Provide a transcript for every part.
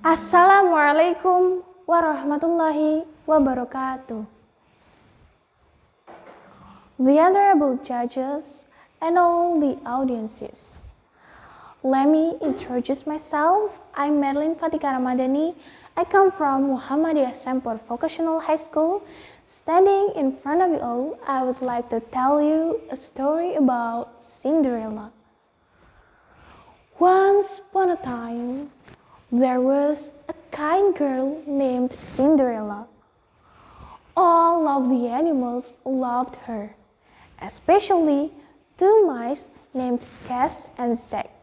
Assalamualaikum warahmatullahi wabarakatuh. The honorable judges and all the audiences. Let me introduce myself. I'm Fatika Ramadhani. I come from Muhammadiyah Sempor Vocational High School. Standing in front of you all, I would like to tell you a story about Cinderella. Once upon a time, there was a kind girl named Cinderella. All of the animals loved her, especially two mice named Cass and Zack.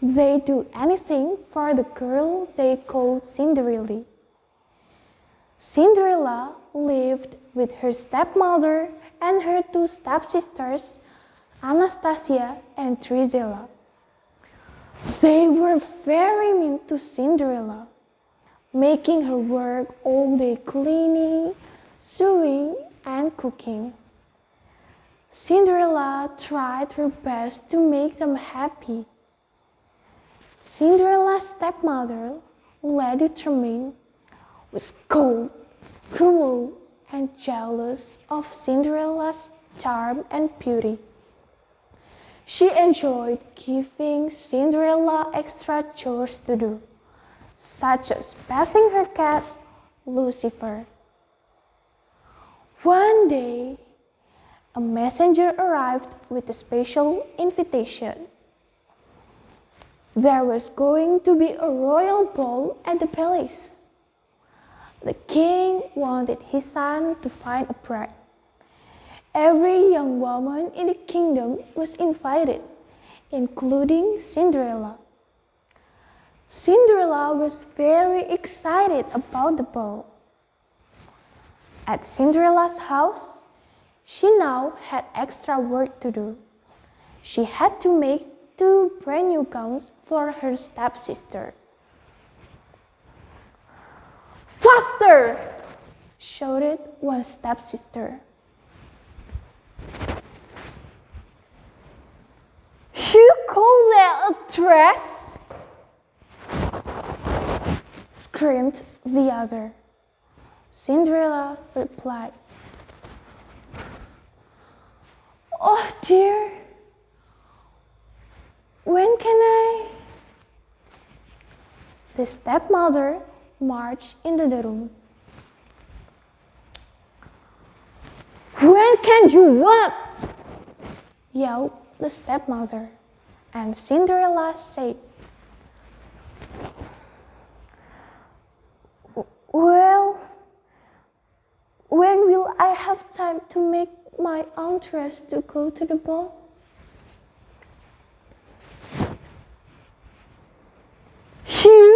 They do anything for the girl they called Cinderella. Cinderella lived with her stepmother and her two stepsisters, Anastasia and Trizella. They were very mean to Cinderella, making her work all day cleaning, sewing, and cooking. Cinderella tried her best to make them happy. Cinderella's stepmother, Lady Tremaine, was cold, cruel, and jealous of Cinderella's charm and beauty. She enjoyed giving Cinderella extra chores to do, such as bathing her cat, Lucifer. One day, a messenger arrived with a special invitation. There was going to be a royal ball at the palace. The king wanted his son to find a bride. Every young woman in the kingdom was invited, including Cinderella. Cinderella was very excited about the ball. At Cinderella's house, she now had extra work to do. She had to make two brand new gowns for her stepsister. "Faster!" shouted one stepsister. "You call that a dress?" screamed the other. Cinderella replied, "Oh dear, when can I?" The stepmother marched into the room. "When can you what?" yelled the stepmother, and Cinderella said, "Well, when will I have time to make my own dress to go to the ball?" "You?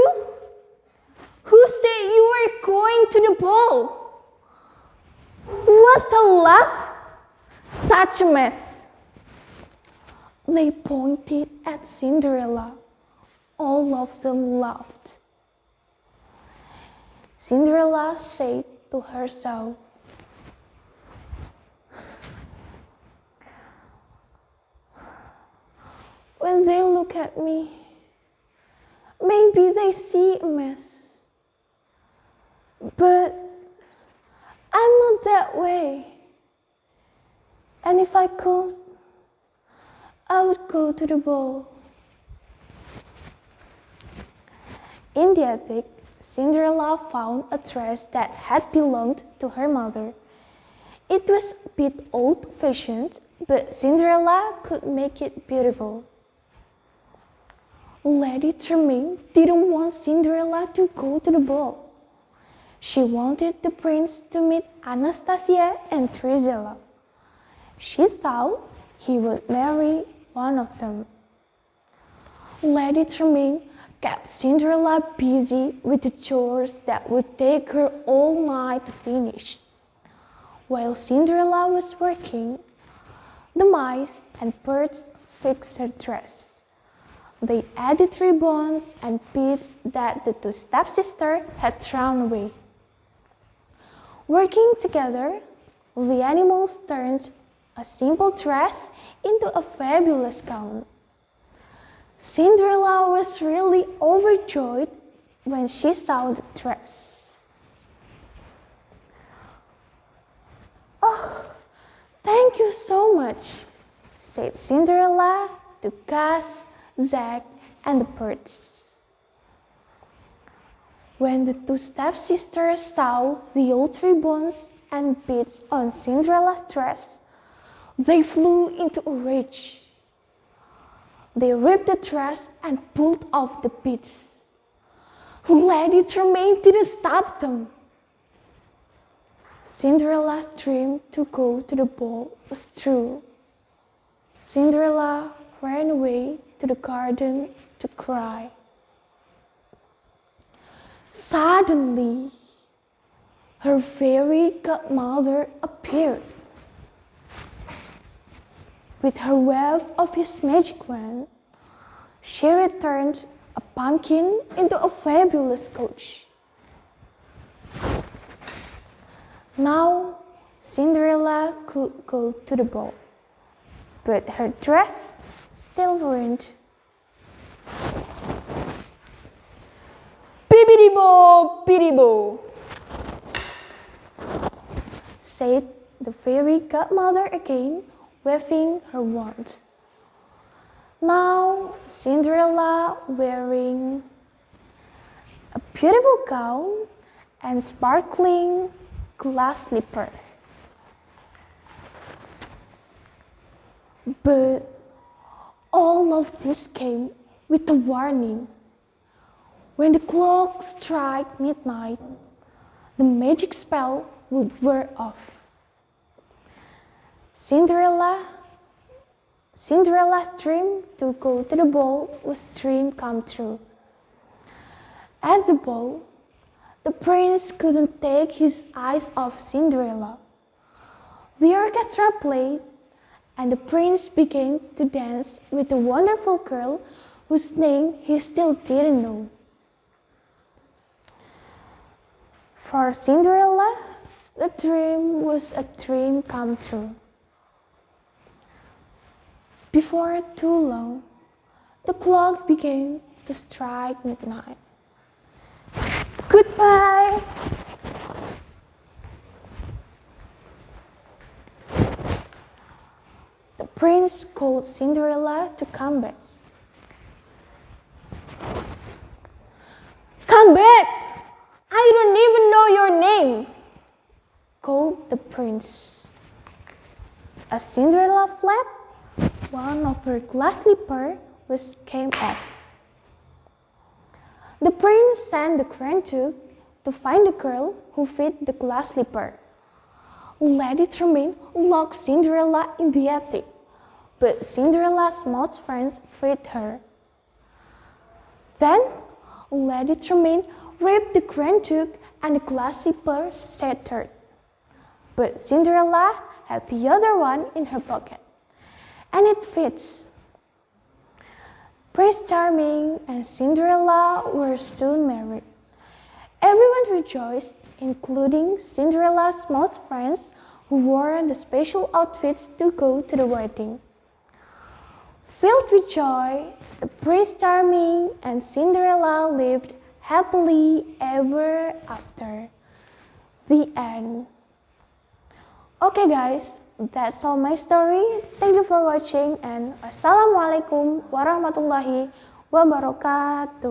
Who said you were going to the ball? What a laugh! Such a mess!" They pointed at Cinderella. All of them laughed. Cinderella said to herself, "When they look at me, maybe they see a mess. But I'm not that way. And if I could, I would go to the ball." In the attic, Cinderella found a dress that had belonged to her mother. It was a bit old-fashioned, but Cinderella could make it beautiful. Lady Tremaine didn't want Cinderella to go to the ball. She wanted the prince to meet Anastasia and Trizella. She thought he would marry one of them. Lady Tremaine kept Cinderella busy with the chores that would take her all night to finish. While Cinderella was working, the mice and birds fixed her dress. They added ribbons and beads that the two stepsisters had thrown away. Working together, the animals turned a simple dress into a fabulous gown. Cinderella was really overjoyed when she saw the dress. "Oh, thank you so much," said Cinderella to Gus, Zack, and the birds. When the two stepsisters saw the old ribbons and beads on Cinderella's dress, they flew into a rage. They ripped the dress and pulled off the beads. Lady Tremaine didn't stop them. Cinderella's dream to go to the ball was true. Cinderella ran away to the garden to cry. Suddenly, her fairy godmother appeared. With her wave of his magic wand, she returned a pumpkin into a fabulous coach. Now, Cinderella could go to the ball, but her dress still ruined. "Bibbidi-bo, bibbidi-bo," said the fairy godmother again, waving her wand. Now Cinderella, wearing a beautiful gown and sparkling glass slipper. But all of this came with a warning. When the clock struck midnight, the magic spell would wear off. Cinderella's dream to go to the ball was a dream come true. At the ball, the prince couldn't take his eyes off Cinderella. The orchestra played, and the prince began to dance with a wonderful girl whose name he still didn't know. For Cinderella, the dream was a dream come true. Before too long, the clock began to strike midnight. Goodbye! The prince called Cinderella to come back. "Come back! I don't even know your name," called the prince. As Cinderella fled, one of her glass slippers came off. The prince sent the grand duke to find the girl who fit the glass slipper. Lady Tremaine locked Cinderella in the attic, but Cinderella's mouse friends freed her. Then Lady Tremaine ripped the grand duke and the glass slipper shattered. But Cinderella had the other one in her pocket, and it fits. Prince Charming and Cinderella were soon married. Everyone rejoiced, including Cinderella's mouse friends who wore the special outfits to go to the wedding. Filled with joy, the Prince Charming and Cinderella lived happily ever after. The end. Okay guys, that's all my story. Thank you for watching and wassalamualaikum warahmatullahi wabarakatuh.